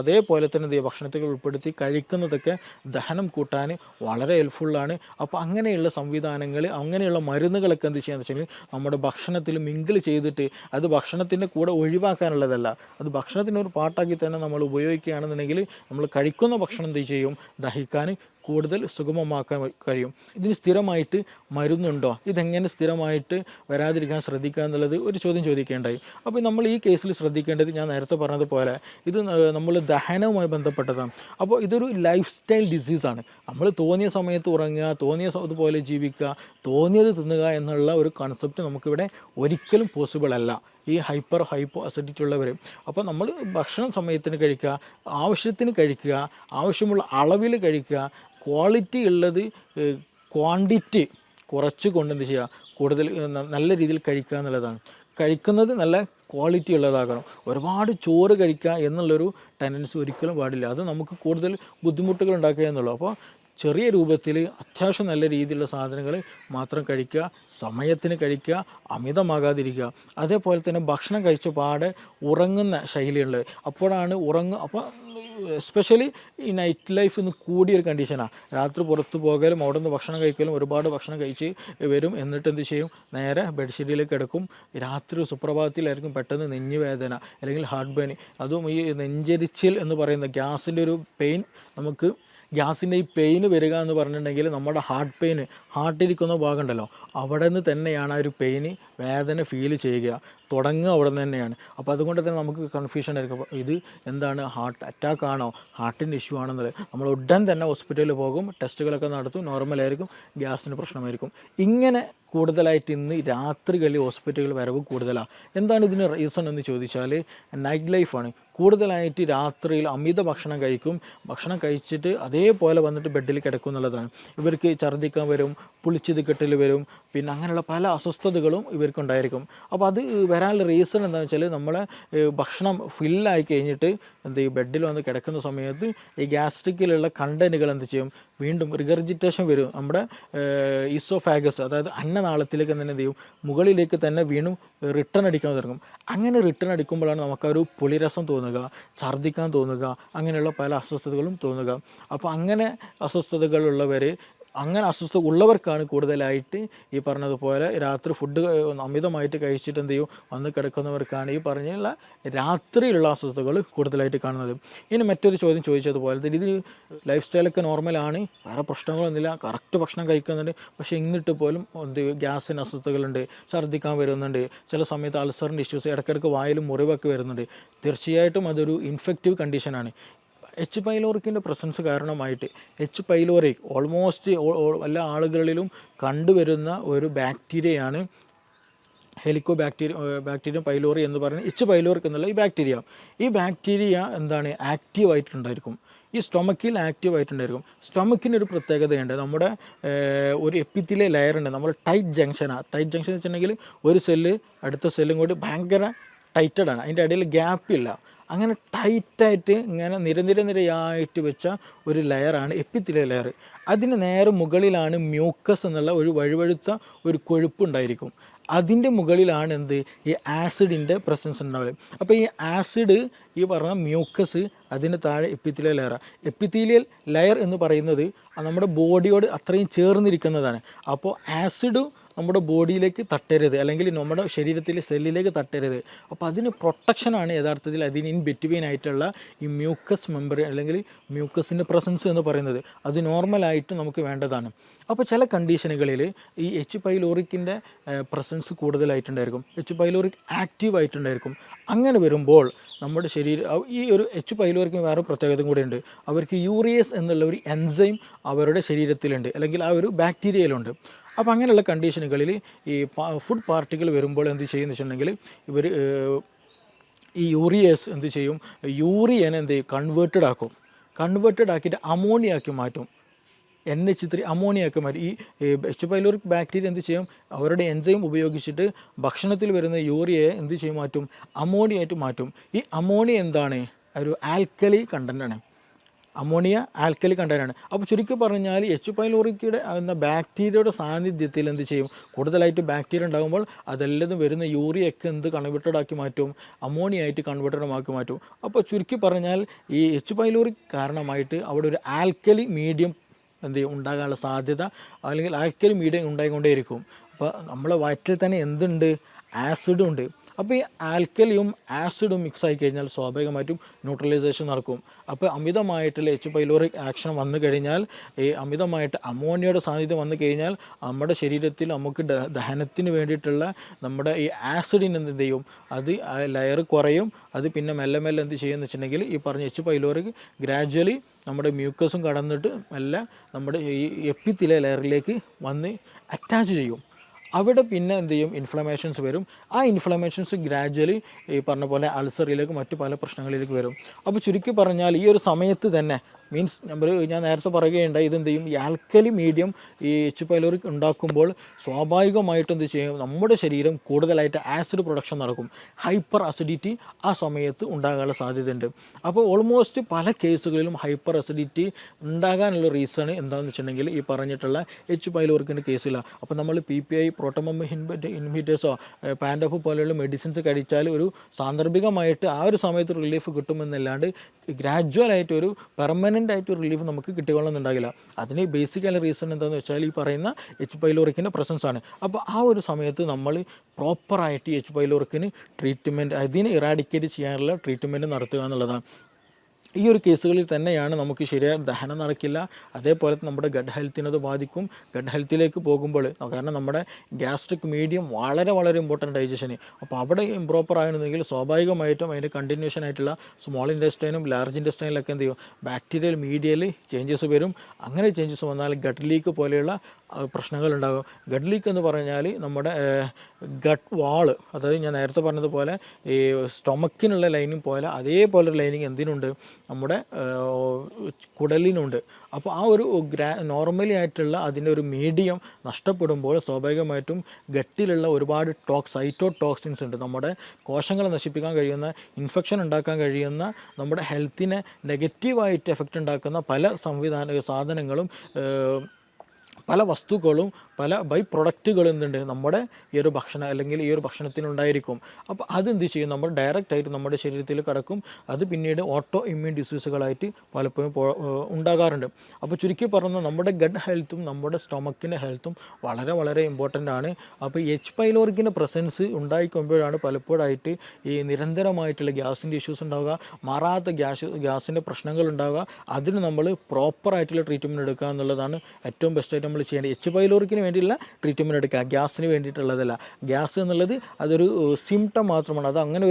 അതേപോലെ തന്നെ എന്ത് ചെയ്യുക, ഭക്ഷണത്തിൽ ഉൾപ്പെടുത്തി കഴിക്കുന്നതൊക്കെ ദഹനം കൂട്ടാൻ വളരെ ഹെൽപ്ഫുള്ളാണ്. അപ്പോൾ അങ്ങനെയുള്ള സംവിധാനങ്ങൾ, അങ്ങനെയുള്ള മരുന്നുകളൊക്കെ എന്ത് ചെയ്യാന്ന് വെച്ചാൽ നമ്മുടെ ഭക്ഷണത്തിൽ മിങ്കിൾ ചെയ്തിട്ട്, അത് ഭക്ഷണത്തിൻ്റെ കൂടെ ഒഴിവാക്കാനുള്ളതല്ല, അത് ഭക്ഷണത്തിൻ്റെ ഒരു പാർട്ടാക്കി തന്നെ നമ്മൾ ഉപയോഗിക്കുകയാണെന്നുണ്ടെങ്കിൽ നമ്മൾ കഴിക്കുന്ന ഭക്ഷണം എന്ത് ചെയ്യും, ദഹിക്കാൻ കൂടുതൽ സുഗമമാക്കാൻ കഴിയും. ഇതിന് സ്ഥിരമായിട്ട് മരുന്നുണ്ടോ, ഇതെങ്ങനെ സ്ഥിരമായിട്ട് വരാതിരിക്കാൻ ശ്രദ്ധിക്കുക എന്നുള്ളത് ഒരു ചോദ്യം ചോദിക്കേണ്ടായി. അപ്പോൾ നമ്മൾ ഈ കേസിൽ ശ്രദ്ധിക്കേണ്ടത്, ഞാൻ നേരത്തെ പറഞ്ഞതുപോലെ ഇത് നമ്മൾ ദഹനവുമായി ബന്ധപ്പെട്ടതാണ്. അപ്പോൾ ഇതൊരു ലൈഫ് സ്റ്റൈൽ ഡിസീസാണ്. നമ്മൾ തോന്നിയ സമയത്ത് ഉറങ്ങുക, അതുപോലെ ജീവിക്കുക, തോന്നിയത് തിന്നുക എന്നുള്ള ഒരു കൺസെപ്റ്റ് നമുക്കിവിടെ ഒരിക്കലും പോസിബിൾ അല്ല ഈ ഹൈപ്പോ അസിഡിറ്റി ഉള്ളവർ. അപ്പോൾ നമ്മൾ ഭക്ഷണം സമയത്തിന് കഴിക്കുക, ആവശ്യത്തിന് കഴിക്കുക, ആവശ്യമുള്ള അളവിൽ കഴിക്കുക, ക്വാളിറ്റി ഉള്ളത് ക്വാണ്ടിറ്റി കുറച്ച് കൊണ്ട് എന്ത് ചെയ്യുക, കൂടുതൽ നല്ല രീതിയിൽ കഴിക്കുക എന്നുള്ളതാണ്. കഴിക്കുന്നത് നല്ല ക്വാളിറ്റി ഉള്ളതാകണം. ഒരുപാട് ചോറ് കഴിക്കുക എന്നുള്ളൊരു ടെൻഡൻസി ഒരിക്കലും പാടില്ല, അത് നമുക്ക് കൂടുതൽ ബുദ്ധിമുട്ടുകൾ ഉണ്ടാക്കുക എന്നുള്ളൂ. അപ്പോൾ ചെറിയ രൂപത്തിൽ അത്യാവശ്യം നല്ല രീതിയിലുള്ള സാധനങ്ങൾ മാത്രം കഴിക്കുക, സമയത്തിന് കഴിക്കുക, അമിതമാകാതിരിക്കുക. അതേപോലെ തന്നെ ഭക്ഷണം കഴിച്ച പാടെ ഉറങ്ങുന്ന ശൈലിയുള്ളത്, അപ്പോഴാണ് അപ്പോൾ എസ്പെഷ്യലി ഈ നൈറ്റ് ലൈഫ് ഇന്ന് കൂടിയൊരു കണ്ടീഷനാണ്. രാത്രി പുറത്ത് പോകലും അവിടെ നിന്ന് ഭക്ഷണം കഴിക്കലും, ഒരുപാട് ഭക്ഷണം കഴിച്ച് വരും, എന്നിട്ട് എന്ത് ചെയ്യും, നേരെ ബെഡ്ഷീറ്റിലേക്ക് കിടക്കും. രാത്രി സുപ്രഭാതത്തിലായിരിക്കും പെട്ടെന്ന് നെഞ്ഞുവേദന അല്ലെങ്കിൽ ഹാർട്ട് പെയിൻ, അതും ഈ നെഞ്ചരിച്ചിൽ എന്ന് പറയുന്ന ഗ്യാസിൻ്റെ ഒരു പെയിൻ, നമുക്ക് ഗ്യാസിൻ്റെ ഈ പെയിന് വരിക എന്ന് പറഞ്ഞിട്ടുണ്ടെങ്കിൽ നമ്മുടെ ഹാർട്ടിരിക്കുന്ന ഭാഗം ഉണ്ടല്ലോ, അവിടെ നിന്ന് തന്നെയാണ് ആ ഒരു പെയിന്, വേദന ഫീൽ ചെയ്യുക, തുടങ്ങുക അവിടെ നിന്ന് തന്നെയാണ്. അപ്പോൾ അതുകൊണ്ട് തന്നെ നമുക്ക് കൺഫ്യൂഷൻ ആയിരിക്കും, ഇത് എന്താണ്, ഹാർട്ട് അറ്റാക്ക് ആണോ, ഹാർട്ടിൻ്റെ ഇഷ്യൂ ആണെന്നുള്ളത്. നമ്മൾ ഉടൻ തന്നെ ഹോസ്പിറ്റലിൽ പോകും, ടെസ്റ്റുകളൊക്കെ നടത്തും, നോർമലായിരിക്കും, ഗ്യാസിന് പ്രശ്നമായിരിക്കും. ഇങ്ങനെ കൂടുതലായിട്ട് ഇന്ന് രാത്രികളിൽ ഹോസ്പിറ്റലുകൾ വരവ് കൂടുതലാണ്. എന്താണ് ഇതിന് റീസൺ എന്ന് ചോദിച്ചാൽ നൈറ്റ് ലൈഫാണ്. കൂടുതലായിട്ട് രാത്രിയിൽ അമിത ഭക്ഷണം കഴിക്കും, ഭക്ഷണം കഴിച്ചിട്ട് അതേപോലെ വന്നിട്ട് ബെഡിൽ കിടക്കും എന്നുള്ളതാണ്. ഇവർക്ക് ഛർദ്ദിക്കാൻ വരും, പുളിച്ചത് കെട്ടൽ വരും, പിന്നെ അങ്ങനെയുള്ള പല അസ്വസ്ഥതകളും ഇവർക്കുണ്ടായിരിക്കും. അപ്പോൾ അത് വരാനുള്ള റീസൺ എന്താണെന്ന് വെച്ചാൽ നമ്മളെ ഭക്ഷണം ഫില്ലായി കഴിഞ്ഞിട്ട് എന്ത് ചെയ്യും, ബെഡിൽ വന്ന് കിടക്കുന്ന സമയത്ത് ഈ ഗ്യാസ്ട്രിക്കിലുള്ള കണ്ടൻറ്റുകൾ എന്ത് ചെയ്യും, വീണ്ടും റിഗർജിറ്റേഷൻ വരും. നമ്മുടെ ഈസോഫാഗസ്, അതായത് അന്നനാളത്തിലേക്ക് തന്നെ എന്ത് ചെയ്യും, മുകളിലേക്ക് തന്നെ വീണ്ടും റിട്ടേൺ അടിക്കാൻ തുടങ്ങും. അങ്ങനെ റിട്ടേൺ അടിക്കുമ്പോഴാണ് നമുക്കൊരു പുളിരസം തോന്നുക, ഛർദ്ദിക്കാൻ തോന്നുക, അങ്ങനെയുള്ള പല അസ്വസ്ഥതകളും തോന്നുക. അപ്പോൾ അങ്ങനെ അസ്വസ്ഥതകളുള്ളവർ, അങ്ങനെ അസ്വസ്ഥത ഉള്ളവർക്കാണ് കൂടുതലായിട്ട് ഈ പറഞ്ഞതുപോലെ രാത്രി ഫുഡ് അമിതമായിട്ട് കഴിച്ചിട്ട് എന്ത് ചെയ്യും, വന്ന് കിടക്കുന്നവർക്കാണ് ഈ പറഞ്ഞുള്ള രാത്രിയിലുള്ള അസ്വസ്ഥതകൾ കൂടുതലായിട്ട് കാണുന്നത്. ഇനി മറ്റൊരു ചോദ്യം ചോദിച്ചതുപോലെ തന്നെ, ഇതിന് ലൈഫ് സ്റ്റൈലൊക്കെ നോർമലാണ്, വേറെ പ്രശ്നങ്ങളൊന്നുമില്ല, കറക്റ്റ് ഭക്ഷണം കഴിക്കുന്നുണ്ട്, പക്ഷേ എന്നിട്ട് പോലും എന്ത് ഗ്യാസിന് അസ്വസ്ഥതകളുണ്ട്, ഛർദ്ദിക്കാൻ വരുന്നുണ്ട്, ചില സമയത്ത് അൾസറിൻ്റെ ഇഷ്യൂസ്, ഇടയ്ക്കിടയ്ക്ക് വായിലും മുറിവൊക്കെ വരുന്നുണ്ട്. തീർച്ചയായിട്ടും അതൊരു ഇൻഫെക്റ്റീവ് കണ്ടീഷനാണ്. എച്ച് പൈലോറിക്കിൻ്റെ പ്രസൻസ് കാരണമായിട്ട്, എച്ച് പൈലോറിക് ഓൾമോസ്റ്റ് എല്ലാ ആളുകളിലും കണ്ടുവരുന്ന ഒരു ബാക്ടീരിയയാണ് ബാക്ടീരിയം പൈലോറി എന്ന് പറയുന്നത്. എച്ച് പൈലോറിക് എന്നുള്ള ഈ ബാക്ടീരിയ എന്താണ്, ആക്റ്റീവായിട്ടുണ്ടായിരിക്കും, ഈ സ്റ്റൊമക്കിൽ ആക്റ്റീവായിട്ടുണ്ടായിരിക്കും. സ്റ്റൊമക്കിനൊരു പ്രത്യേകതയുണ്ട്, നമ്മുടെ ഒരു എപ്പിത്തിലെ ലെയറുണ്ട്, നമ്മൾ ടൈറ്റ് ജംഗ്ഷൻ എന്ന് വെച്ചിട്ടുണ്ടെങ്കിൽ ഒരു സെല്ല് അടുത്ത സെല്ലും കൂടി ഭയങ്കര ടൈറ്റഡാണ്, അതിൻ്റെ ഇടയിൽ ഗ്യാപ്പില്ല. അങ്ങനെ ടൈറ്റായിട്ട് ഇങ്ങനെ നിരയായിട്ട് വെച്ച ഒരു ലെയറാണ് എപ്പിത്തിലെ ലെയർ. അതിന് നേരെ മുകളിലാണ് മ്യൂക്കസ് എന്നുള്ള ഒരു വഴുവഴുത്ത ഒരു കൊഴുപ്പുണ്ടായിരിക്കും. അതിൻ്റെ മുകളിലാണ് എന്ത്, ഈ ആസിഡിൻ്റെ പ്രസൻസ് ഉണ്ടാവുക. അപ്പോൾ ഈ ആസിഡ്, ഈ പറഞ്ഞ മ്യൂക്കസ്, അതിന് താഴെ എപ്പിത്തീലിയൽ ലെയറാണ്. എപ്പിത്തീലിയൽ ലെയർ എന്ന് പറയുന്നത് നമ്മുടെ ബോഡിയോട് അത്രയും ചേർന്നിരിക്കുന്നതാണ്. അപ്പോൾ ആസിഡ് നമ്മുടെ ബോഡിയിലേക്ക് തട്ടരുത്, അല്ലെങ്കിൽ നമ്മുടെ ശരീരത്തിലെ സെല്ലിലേക്ക് തട്ടരുത്. അപ്പോൾ അതിന് പ്രൊട്ടക്ഷനാണ് യഥാർത്ഥത്തിൽ അതിന് ഇൻ ബിറ്റ്വീൻ ആയിട്ടുള്ള ഈ മ്യൂക്കസ് മെമ്പർ അല്ലെങ്കിൽ മ്യൂക്കസിൻ്റെ പ്രസൻസ് എന്ന് പറയുന്നത്. അത് നോർമലായിട്ട് നമുക്ക് വേണ്ടതാണ്. അപ്പോൾ ചില കണ്ടീഷനുകളിൽ ഈ എച്ച് പൈലോറിക്കിൻ്റെ പ്രസൻസ് കൂടുതലായിട്ടുണ്ടായിരിക്കും, എച്ച് പൈലോറിക് ആക്റ്റീവ് ആയിട്ടുണ്ടായിരിക്കും. അങ്ങനെ വരുമ്പോൾ നമ്മുടെ ശരീരം ഈ ഒരു എച്ച് പൈലോറിക്കിന് വേറെ പ്രത്യേകതയും കൂടെയുണ്ട്. അവർക്ക് യൂറിയസ് എന്നുള്ള ഒരു എൻസൈം അവരുടെ ശരീരത്തിലുണ്ട്, അല്ലെങ്കിൽ ആ ഒരു ബാക്ടീരിയയിലുണ്ട്. അപ്പോൾ അങ്ങനെയുള്ള കണ്ടീഷനുകളിൽ ഈ ഫുഡ് പാർട്ടിക്കിൾ വരുമ്പോൾ എന്ത് ചെയ്യുമെന്ന് വെച്ചിട്ടുണ്ടെങ്കിൽ ഇവർ ഈ യൂറിയസ് എന്ത് ചെയ്യും, യൂറിയനെ എന്ത് ചെയ്യും, കൺവേർട്ടഡ് ആക്കിയിട്ട് അമോണിയാക്കി മാറ്റും. NH3 അമോണിയാക്കി മാറ്റും. ഈ എച്ച് പൈലോറിക് ബാക്ടീരിയ എന്ത് ചെയ്യും, അവരുടെ എൻസൈം ഉപയോഗിച്ചിട്ട് ഭക്ഷണത്തിൽ വരുന്ന യൂറിയയെ എന്ത് ചെയ്യും, മാറ്റും, അമോണിയായിട്ട് മാറ്റും. ഈ അമോണിയ എന്താണ്, ഒരു ആൽക്കലി കണ്ടൻ്റാണ്. അമോണിയ ആൽക്കലി കണ്ടൻ്റാണ്. അപ്പോൾ ചുരുക്കി പറഞ്ഞാൽ എച്ച് പൈലോറിക്കയുടെ എന്ന ബാക്ടീരിയയുടെ സാന്നിധ്യത്തിൽ എന്ത് ചെയ്യും, കൂടുതലായിട്ട് ബാക്ടീരിയ ഉണ്ടാകുമ്പോൾ അതെല്ലാം വരുന്ന യൂറിയൊക്കെ എന്ത് കൺവേർട്ടഡ് ആക്കി മാറ്റും, അമോണിയ ആയിട്ട് കൺവേർട്ടഡ് ആക്കി മാറ്റും. അപ്പോൾ ചുരുക്കി പറഞ്ഞാൽ ഈ എച്ച് പൈലോറിക് കാരണമായിട്ട് അവിടെ ഒരു ആൽക്കലി മീഡിയം എന്ത് ചെയ്യും, ഉണ്ടാകാനുള്ള സാധ്യത, അല്ലെങ്കിൽ ആൽക്കലി മീഡിയം ഉണ്ടായിക്കൊണ്ടേയിരിക്കും. അപ്പോൾ നമ്മളെ വയറ്റിൽ തന്നെ എന്തുണ്ട്, ആസിഡും ഉണ്ട്. അപ്പോൾ ഈ ആൽക്കലിയും ആസിഡും മിക്സ് ആയി കഴിഞ്ഞാൽ സ്വാഭാവികമായിട്ടും ന്യൂട്രലൈസേഷൻ നടക്കും. അപ്പോൾ അമിതമായിട്ടുള്ള എച്ച് പൈലോറിക് ആക്ഷൻ വന്നു കഴിഞ്ഞാൽ, ഈ അമിതമായിട്ട് അമോണിയയുടെ സാന്നിധ്യം വന്നു കഴിഞ്ഞാൽ നമ്മുടെ ശരീരത്തിൽ നമുക്ക് ദഹനത്തിന് വേണ്ടിയിട്ടുള്ള നമ്മുടെ ഈ ആസിഡിന് എന്ത് ചെയ്യും, അത് ലെയർ കുറയും. അത് പിന്നെ മെല്ലെ മെല്ലെ എന്ത് ചെയ്യുമെന്ന് വെച്ചിട്ടുണ്ടെങ്കിൽ ഈ പറഞ്ഞ എച്ച് പൈലോറിക് ഗ്രാജ്വലി നമ്മുടെ മ്യൂക്കസും കടന്നിട്ട് മെല്ലെ നമ്മുടെ ഈ എപ്പിത്തിലെ ലെയറിലേക്ക് വന്ന് അറ്റാച്ച് ചെയ്യും. അവിടെ പിന്നെ എന്ത് ചെയ്യും, ഇൻഫ്ലമേഷൻസ് വരും. ആ ഇൻഫ്ലമേഷൻസ് ഗ്രാജ്വലി ഈ പറഞ്ഞ പോലെ അൾസറിലേക്ക് മറ്റു പല പ്രശ്നങ്ങളിലേക്ക് വരും. അപ്പോൾ ചുരുക്കി പറഞ്ഞാൽ ഈ ഒരു സമയത്ത് തന്നെ മീൻസ് ഞാൻ നേരത്തെ പറയുകയുണ്ടായി, ഇതെന്ത് ചെയ്യും, ഈ ആൽക്കലി മീഡിയം ഈ എച്ച് പൈലോറിക് ഉണ്ടാക്കുമ്പോൾ സ്വാഭാവികമായിട്ടും എന്ത് ചെയ്യും, നമ്മുടെ ശരീരം കൂടുതലായിട്ട് ആസിഡ് പ്രൊഡക്ഷൻ നടക്കും. ഹൈപ്പർ അസിഡിറ്റി ആ സമയത്ത് ഉണ്ടാകാനുള്ള സാധ്യതയുണ്ട്. അപ്പോൾ ഓൾമോസ്റ്റ് പല കേസുകളിലും ഹൈപ്പർ അസിഡിറ്റി ഉണ്ടാകാനുള്ള റീസൺ എന്താണെന്ന് വെച്ചിട്ടുണ്ടെങ്കിൽ ഈ പറഞ്ഞിട്ടുള്ള എച്ച് പൈലോറിക്കിൻ്റെ കേസില്ല. അപ്പോൾ നമ്മൾ PPI പ്രോട്ടോമം ഇൻഹിബിറ്റേഴ്സോ പാൻഡോഫ് പോലെയുള്ള മെഡിസിൻസ് കഴിച്ചാൽ ഒരു സാന്ദർഭികമായിട്ട് ആ ഒരു സമയത്ത് റിലീഫ് കിട്ടുമെന്നല്ലാണ്ട് ഗ്രാജ്വലായിട്ട് ഒരു പെർമനൻ്റ് ആയിട്ട് റിലീഫ് നമുക്ക് കിട്ടിക്കൊള്ളുന്നുണ്ടാകില്ല. അതിന് ബേസിക്കലി റീസൺ എന്താണെന്ന് വെച്ചാൽ ഈ പറയുന്ന എച്ച് പൈലോറിക്കിൻ്റെ പ്രസൻസ് ആണ്. അപ്പോൾ ആ ഒരു സമയത്ത് നമ്മൾ പ്രോപ്പറായിട്ട് എച്ച് പൈലോറിക്കിന് ട്രീറ്റ്മെൻറ്റ്, അതിനെ ഇറാഡിക്കേറ്റ് ചെയ്യാനുള്ള ട്രീറ്റ്മെൻറ്റ് നടത്തുക എന്നുള്ളതാണ്. ഈ ഒരു കേസുകളിൽ തന്നെയാണ് നമുക്ക് ശരിയായ ദഹനം നടക്കില്ല, അതേപോലെ നമ്മുടെ ഗഡ് ഹെൽത്തിനത് ബാധിക്കും. ഗഡ് ഹെൽത്തിലേക്ക് പോകുമ്പോൾ, കാരണം നമ്മുടെ ഗ്യാസ്ട്രിക് മീഡിയം വളരെ വളരെ ഇമ്പോർട്ടൻ്റ് ഡൈജഷന്. അപ്പോൾ അവിടെ ഇംപ്രോപ്പർ ആയിരുന്നെങ്കിൽ സ്വാഭാവികമായിട്ടും അതിൻ്റെ കണ്ടിന്യൂഷൻ ആയിട്ടുള്ള സ്മോൾ ഇൻറ്റെസ്റ്റൈനും ലാർജ് ഇൻറ്റെസ്റ്റൈനിലൊക്കെ എന്ത് ചെയ്യും, ബാക്ടീരിയൽ മീഡിയയിൽ ചേഞ്ചസ് വരും. അങ്ങനെ ചേഞ്ചസ് വന്നാൽ ഗട്ട് ലീക്ക് പോലെയുള്ള പ്രശ്നങ്ങളുണ്ടാകും. ഗട്ട് ലീക്ക് എന്ന് പറഞ്ഞാൽ നമ്മുടെ ഗട്ട് വാള്, അതായത് ഞാൻ നേരത്തെ പറഞ്ഞതുപോലെ ഈ സ്റ്റൊമക്കിനുള്ള ലൈനിങ് പോലെ അതേപോലെ ഒരു ലൈനിങ് എന്തിനുണ്ട്, നമ്മുടെ കുടലിനുണ്ട്. അപ്പോൾ ആ ഒരു നോർമലി ആയിട്ടുള്ള അതിൻ്റെ ഒരു മീഡിയം നഷ്ടപ്പെടുമ്പോൾ സ്വാഭാവികമായിട്ടും ഗട്ടിലുള്ള ഒരുപാട് സൈറ്റോടോക്സിൻസ് ഉണ്ട്, നമ്മുടെ കോശങ്ങളെ നശിപ്പിക്കാൻ കഴിയുന്ന, ഇൻഫെക്ഷൻ ഉണ്ടാക്കാൻ കഴിയുന്ന, നമ്മുടെ ഹെൽത്തിനെ നെഗറ്റീവായിട്ട് എഫക്റ്റ് ഉണ്ടാക്കുന്ന പല സാധനങ്ങളും, പല വസ്തുക്കളും, പല ബൈ പ്രൊഡക്റ്റുകൾ എന്തുണ്ട് നമ്മുടെ ഈ ഒരു ഭക്ഷണം അല്ലെങ്കിൽ ഈ ഒരു ഭക്ഷണത്തിനുണ്ടായിരിക്കും. അപ്പോൾ അതെന്ത് ചെയ്യും, നമ്മൾ ഡയറക്റ്റായിട്ട് നമ്മുടെ ശരീരത്തിൽ കിടക്കും. അത് പിന്നീട് ഓട്ടോ ഇമ്മ്യൂൺ ഡിസീസുകളായിട്ട് പലപ്പോഴും ഉണ്ടാകാറുണ്ട്. അപ്പോൾ ചുരുക്കി പറഞ്ഞാൽ നമ്മുടെ ഗഡ് ഹെൽത്തും നമ്മുടെ സ്റ്റൊമക്കിൻ്റെ ഹെൽത്തും വളരെ വളരെ ഇമ്പോർട്ടൻ്റ് ആണ്. അപ്പോൾ എച്ച് പൈലോറിക്കിൻ്റെ പ്രസൻസ് ഉണ്ടായിക്കൊമ്പോഴാണ് പലപ്പോഴായിട്ട് ഈ നിരന്തരമായിട്ടുള്ള ഗ്യാസിൻ്റെ ഇഷ്യൂസ് ഉണ്ടാവുക, മാറാത്ത ഗ്യാസിൻ്റെ പ്രശ്നങ്ങൾ ഉണ്ടാവുക. അതിന് നമ്മൾ പ്രോപ്പറായിട്ടുള്ള ട്രീറ്റ്മെൻറ്റ് എടുക്കുക എന്നുള്ളതാണ് ഏറ്റവും ബെസ്റ്റായിട്ട് നമ്മൾ ചെയ്യേണ്ടത്. എച്ച് പൈലോറിക്കിന് വേണ്ടിയുള്ള ട്രീറ്റ്മെൻറ്റ് എടുക്കുക, ഗ്യാസിന് വേണ്ടിയിട്ടുള്ളതല്ല. ഗ്യാസ് എന്നുള്ളത് അതൊരു സിംറ്റം മാത്രമാണ്. അത് അങ്ങനെ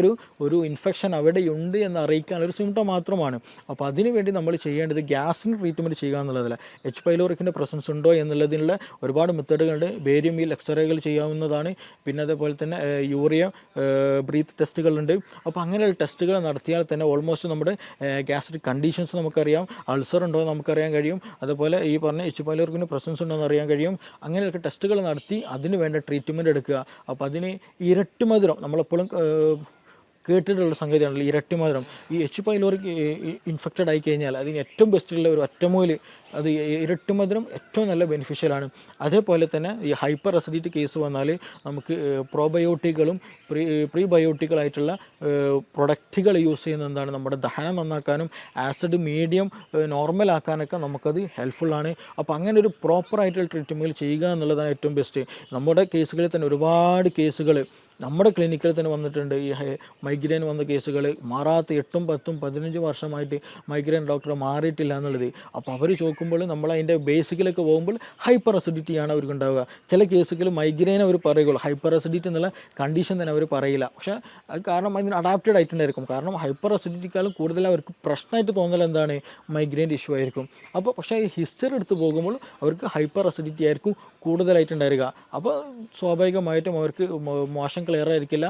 ഒരു ഇൻഫെക്ഷൻ അവിടെയുണ്ട് എന്ന് അറിയിക്കാനൊരു സിംറ്റം മാത്രമാണ്. അപ്പോൾ അതിന് വേണ്ടി നമ്മൾ ചെയ്യേണ്ടത് ഗ്യാസിന് ട്രീറ്റ്മെൻറ്റ് ചെയ്യുക എന്നുള്ളതല്ല. എച്ച് പൈലോറിക്കിൻ്റെ പ്രസൻസ് ഉണ്ടോ എന്നുള്ളതിനുള്ള ഒരുപാട് മെത്തേഡുകളുണ്ട്. ബേരിയം വീൽ എക്സ്റേകൾ ചെയ്യാവുന്നതാണ്. പിന്നെ അതേപോലെ തന്നെ യൂറിയ ബ്രീത്ത് ടെസ്റ്റുകളുണ്ട്. അപ്പോൾ അങ്ങനെയുള്ള ടെസ്റ്റുകൾ നടത്തിയാൽ തന്നെ ഓൾമോസ്റ്റ് നമ്മുടെ ഗ്യാസ്ട്രിക് കണ്ടീഷൻസ് നമുക്കറിയാം, അൾസർ ഉണ്ടോ എന്ന് നമുക്കറിയാൻ കഴിയും. അതുപോലെ ഈ പറഞ്ഞ എച്ച് പൈലോറിക്കിൻ്റെ പ്രസൻസ് ഉണ്ടോ എന്ന് അറിയാൻ കഴിയും. അങ്ങനെയൊക്കെ ടെസ്റ്റുകൾ നടത്തി അതിന് വേണ്ട ട്രീറ്റ്മെൻറ്റ് എടുക്കുക. അപ്പോൾ അതിന് ഇരട്ടി മധുരം, നമ്മളെപ്പോഴും കേട്ടിട്ടുള്ള സംഗതിയാണല്ലോ ഇരട്ടി മധുരം. ഈ എച്ച് പൈലോറിക് ഇൻഫെക്റ്റഡ് ആയി കഴിഞ്ഞാൽ അതിന് ഏറ്റവും ബെസ്റ്റുള്ള ഒരു ഒറ്റമൂല്, അത് ഇരട്ടി മധുരം ഏറ്റവും നല്ല ബെനിഫിഷ്യലാണ്. അതേപോലെ തന്നെ ഈ ഹൈപ്പർ അസിഡിറ്റി കേസ് വന്നാൽ നമുക്ക് പ്രോബയോട്ടിക്കുകളും പ്രീബയോട്ടിക്കുകളായിട്ടുള്ള പ്രൊഡക്റ്റുകൾ യൂസ് ചെയ്യുന്നത് എന്താണ്, നമ്മുടെ ദഹനം നന്നാക്കാനും ആസിഡ് മീഡിയം നോർമലാക്കാനൊക്കെ നമുക്കത് ഹെൽപ്ഫുള്ളാണ്. അപ്പോൾ അങ്ങനെ ഒരു പ്രോപ്പറായിട്ടുള്ള ട്രീറ്റ്മെൻറ്റ് ചെയ്യുക എന്നുള്ളതാണ് ഏറ്റവും ബെസ്റ്റ്. നമ്മുടെ കേസുകളിൽ തന്നെ ഒരുപാട് കേസുകൾ നമ്മുടെ ക്ലിനിക്കിൽ തന്നെ വന്നിട്ടുണ്ട്. ഈ മൈഗ്രെയിൻ വന്ന കേസുകൾ മാറാത്ത 8, 10, 15 വർഷമായിട്ട് മൈഗ്രെയിൻ ഡോക്ടർ മാറിയിട്ടില്ല എന്നുള്ളത്. അപ്പോൾ അവർ ചോദിക്കുമ്പോൾ നമ്മൾ അതിൻ്റെ ബേസിക്കിലേക്ക് പോകുമ്പോൾ ഹൈപ്പർ അസിഡിറ്റിയാണ് അവർക്ക് ഉണ്ടാവുക. ചില കേസുകൾ മൈഗ്രെയിൻ അവർ പറയുള്ളൂ, ഹൈപ്പർ അസിഡിറ്റി എന്നുള്ള കണ്ടീഷൻ തന്നെ അവർ പറയില്ല. പക്ഷേ അത് കാരണം അതിന് അഡാപ്റ്റഡ് ആയിട്ടുണ്ടായിരിക്കും. കാരണം ഹൈപ്പർ അസിഡിറ്റിക്കാളും കൂടുതൽ അവർക്ക് പ്രശ്നമായിട്ട് തോന്നൽ എന്താണ്, മൈഗ്രെയിൻ്റെ ഇഷ്യൂ ആയിരിക്കും. അപ്പോൾ പക്ഷേ ഈ ഹിസ്റ്ററി എടുത്ത് പോകുമ്പോൾ അവർക്ക് ഹൈപ്പർ അസിഡിറ്റി ആയിരിക്കും കൂടുതലായിട്ടുണ്ടായിരിക. അപ്പോൾ സ്വാഭാവികമായിട്ടും അവർക്ക് മോശം ക്ലിയർ ആയിരിക്കില്ല,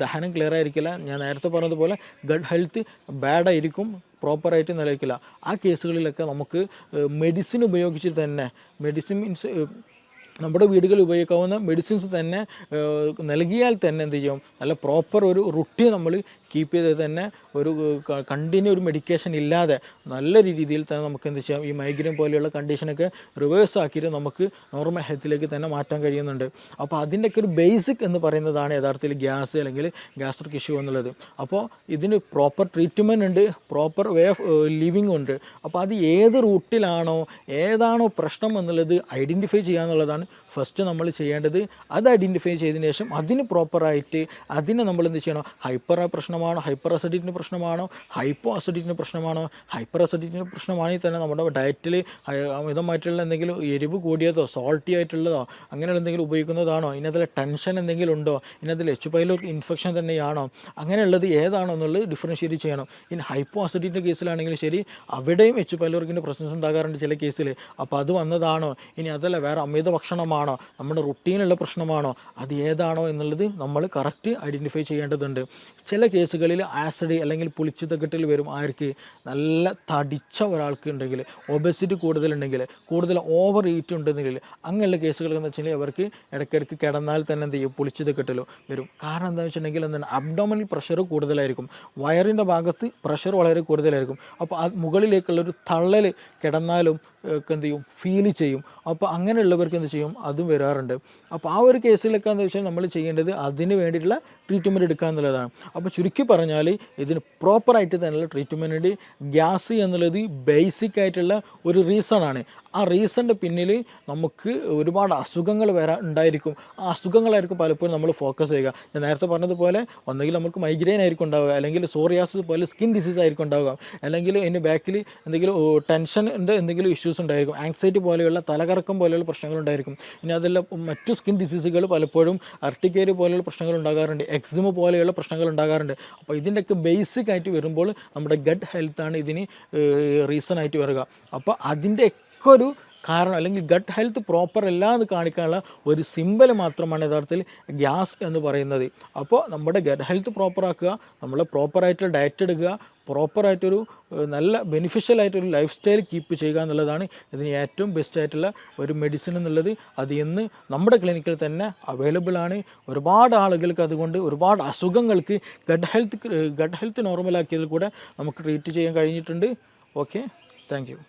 ദഹനം ക്ലിയർ ആയിരിക്കില്ല. ഞാൻ നേരത്തെ പറഞ്ഞതുപോലെ ഗട്ട് ഹെൽത്ത് ബാഡായിരിക്കും, പ്രോപ്പറായിട്ട് നിലനിൽക്കില്ല. ആ കേസുകളിലൊക്കെ നമുക്ക് മെഡിസിൻ ഉപയോഗിച്ചിട്ട് തന്നെ, മെഡിസിൻ മീൻസ് നമ്മുടെ വീടുകളിൽ ഉപയോഗിക്കാവുന്ന മെഡിസിൻസ് തന്നെ നൽകിയാൽ തന്നെ എന്ത് ചെയ്യും, നല്ല പ്രോപ്പർ ഒരു റുട്ടീൻ നമ്മൾ കീപ്പ് ചെയ്ത് തന്നെ ഒരു കണ്ടിന്യൂ ഒരു മെഡിക്കേഷൻ ഇല്ലാതെ നല്ല രീതിയിൽ തന്നെ നമുക്ക് എന്ത് ചെയ്യാം, ഈ മൈഗ്രെയിൻ പോലെയുള്ള കണ്ടീഷനൊക്കെ റിവേഴ്സ് ആക്കിയിട്ട് നമുക്ക് നോർമൽ ഹെൽത്തിലേക്ക് തന്നെ മാറ്റാൻ കഴിയുന്നുണ്ട്. അപ്പോൾ അതിൻ്റെയൊക്കെ ഒരു ബേസിക് എന്ന് പറയുന്നതാണ് യഥാർത്ഥത്തിൽ ഗ്യാസ് അല്ലെങ്കിൽ ഗ്യാസ്ട്രിക് ഇഷ്യൂ എന്നുള്ളത്. അപ്പോൾ ഇതിന് പ്രോപ്പർ ട്രീറ്റ്മെൻറ്റ് ഉണ്ട്, പ്രോപ്പർ വേ ഓഫ് ലിവിങ് ഉണ്ട്. അപ്പോൾ അത് ഏത് റൂട്ടിലാണോ ഏതാണോ പ്രശ്നം എന്നുള്ളത് ഐഡൻറ്റിഫൈ ചെയ്യുക എന്നുള്ളതാണ് ഫസ്റ്റ് നമ്മൾ ചെയ്യേണ്ടത്. അത് ഐഡൻറ്റിഫൈ ചെയ്തതിന് ശേഷം അതിന് പ്രോപ്പറായിട്ട് അതിനെ നമ്മൾ എന്ത് ചെയ്യണം, ഹൈപ്പർ പ്രശ്നമാണോ, ഹൈപ്പർ അസിഡിറ്റിൻ്റെ പ്രശ്നമാണോ, ഹൈപ്പോ അസിഡിറ്റിൻ്റെ പ്രശ്നമാണോ. ഹൈപ്പർ അസിഡിറ്റിൻ്റെ പ്രശ്നമാണെങ്കിൽ തന്നെ നമ്മുടെ ഡയറ്റിൽ അമിതമായിട്ടുള്ള എന്തെങ്കിലും എരിവ് കൂടിയതോ സോൾട്ടി ആയിട്ടുള്ളതോ അങ്ങനെയുള്ള എന്തെങ്കിലും ഉപയോഗിക്കുന്നതാണോ, ഇതിനകത്തിൽ ടെൻഷൻ എന്തെങ്കിലും ഉണ്ടോ, ഇതിനകത്തിൽ എച്ച് പൈലോറി ഇൻഫെക്ഷൻ തന്നെയാണോ, അങ്ങനെയുള്ളത് ഏതാണോ എന്നുള്ളത് ഡിഫറൻഷ്യേറ്റ് ചെയ്യണം. ഇനി ഹൈപ്പോ അസിഡിറ്റിൻ്റെ കേസിലാണെങ്കിലും ശരി, അവിടെയും എച്ച് പൈലോറിക്കിൻ്റെ പ്രശ്നം ഉണ്ടാകാറുണ്ട് ചില കേസിൽ. അപ്പോൾ അത് വന്നതാണോ, ഇനി അതല്ല വേറെ അമിത ഭക്ഷണമാണോ, നമ്മുടെ റുട്ടീനുള്ള പ്രശ്നമാണോ, അത് ഏതാണോ എന്നുള്ളത് നമ്മൾ കറക്റ്റ് ഐഡൻറ്റിഫൈ ചെയ്യേണ്ടതുണ്ട്. ചില കേസുകളിൽ ആസിഡ് അല്ലെങ്കിൽ പുളിച്ചുതകട്ടിൽ വരും. ആർക്ക്, നല്ല തടിച്ച ഒരാൾക്ക് ഉണ്ടെങ്കിൽ, ഒബസിറ്റി കൂടുതലുണ്ടെങ്കിൽ, കൂടുതൽ ഓവർ ഈറ്റ് ഉണ്ടെങ്കിൽ, അങ്ങനെയുള്ള കേസുകൾ എന്ന് വെച്ചിട്ടുണ്ടെങ്കിൽ അവർക്ക് ഇടയ്ക്കിടയ്ക്ക് കിടന്നാൽ തന്നെ എന്ത് ചെയ്യും, പുളിച്ചുതകട്ടലോ വരും. കാരണം എന്താണെന്ന് വെച്ചിട്ടുണ്ടെങ്കിൽ എന്താണ്, അബ്ഡോമിനൽ പ്രഷർ കൂടുതലായിരിക്കും, വയറിൻ്റെ ഭാഗത്ത് പ്രഷർ വളരെ കൂടുതലായിരിക്കും. അപ്പോൾ ആ മുകളിലേക്കുള്ളൊരു തള്ളൽ കിടന്നാലും എന്ത് ചെയ്യും, ഫീൽ ചെയ്യും. അപ്പോൾ അങ്ങനെയുള്ളവർക്ക് എന്ത് ചെയ്യും, അതും വരാറുണ്ട്. അപ്പോൾ ആ ഒരു കേസിലൊക്കെ എന്താ വെച്ചാൽ നമ്മൾ ചെയ്യേണ്ടത് അതിന് വേണ്ടിയിട്ടുള്ള ട്രീറ്റ്മെൻറ്റ് എടുക്കുക എന്നുള്ളതാണ്. അപ്പോൾ ചുരുക്കി പറഞ്ഞാൽ ഇതിന് പ്രോപ്പറായിട്ട് തന്നെയുള്ള ട്രീറ്റ്മെൻറ്റ്. ഗ്യാസ് എന്നുള്ളത് ബേസിക് ആയിട്ടുള്ള ഒരു റീസണാണ്. ആ റീസണിൻ്റെ പിന്നിൽ നമുക്ക് ഒരുപാട് അസുഖങ്ങൾ ഉണ്ടായിരിക്കും. ആ അസുഖങ്ങളായിരിക്കും പലപ്പോഴും നമ്മൾ ഫോക്കസ് ചെയ്യുക. ഞാൻ നേരത്തെ പറഞ്ഞതുപോലെ ഒന്നെങ്കിൽ നമുക്ക് മൈഗ്രെയിൻ ആയിരിക്കും ഉണ്ടാവുക, അല്ലെങ്കിൽ സോറിയാസിസ് പോലെ സ്കിൻ ഡിസീസ് ആയിരിക്കും ഉണ്ടാവുക, അല്ലെങ്കിൽ അതിൻ്റെ ബാക്കിൽ എന്തെങ്കിലും ടെൻഷൻ്റെ എന്തെങ്കിലും ഇഷ്യൂസ് ഉണ്ടായിരിക്കും, ആങ്സൈറ്റി പോലെയുള്ള തലകറക്കം പോലെയുള്ള പ്രശ്നങ്ങളുണ്ടായിരിക്കും. ഇനി അതെല്ലാം മറ്റു സ്കിൻ ഡിസീസുകൾ പലപ്പോഴും അർട്ടിക്കേരി പോലെയുള്ള പ്രശ്നങ്ങൾ ഉണ്ടാകാറുണ്ട്, എക്സിമ പോലെയുള്ള പ്രശ്നങ്ങൾ ഉണ്ടാകാറുണ്ട്. അപ്പോൾ ഇതിൻ്റെയൊക്കെ ബേസിക് ആയിട്ട് വരുമ്പോൾ നമ്മുടെ ഗട്ട് ഹെൽത്താണ് ഇതിന് റീസൺ ആയിട്ട് വരിക. അപ്പോൾ അതിൻ്റെ ഒരു കാരണം അല്ലെങ്കിൽ ഗട്ട് ഹെൽത്ത് പ്രോപ്പർ അല്ല എന്ന് കാണിക്കാനുള്ള ഒരു സിമ്പൽ മാത്രമാണ് യഥാർത്ഥത്തിൽ ഗ്യാസ് എന്ന് പറയുന്നത്. അപ്പോൾ നമ്മുടെ ഗട്ട് ഹെൽത്ത് പ്രോപ്പറാക്കുക, നമ്മൾ പ്രോപ്പറായിട്ടുള്ള ഡയറ്റ് എടുക്കുക, പ്രോപ്പറായിട്ടൊരു നല്ല ബെനിഫിഷ്യലായിട്ടൊരു ലൈഫ് സ്റ്റൈൽ കീപ്പ് ചെയ്യുക എന്നുള്ളതാണ് ഇതിന് ഏറ്റവും ബെസ്റ്റ് ആയിട്ടുള്ള ഒരു മെഡിസിൻ എന്നുള്ളത്. അത് ഇന്ന് നമ്മുടെ ക്ലിനിക്കിൽ തന്നെ അവൈലബിൾ ആണ്. ഒരുപാട് ആളുകൾക്ക് അതുകൊണ്ട് ഒരുപാട് അസുഖങ്ങൾക്ക് ഗട്ട് ഹെൽത്ത് നോർമലാക്കിയതിൽ കൂടെ നമുക്ക് ട്രീറ്റ് ചെയ്യാൻ കഴിഞ്ഞിട്ടുണ്ട്. Okay, thank you.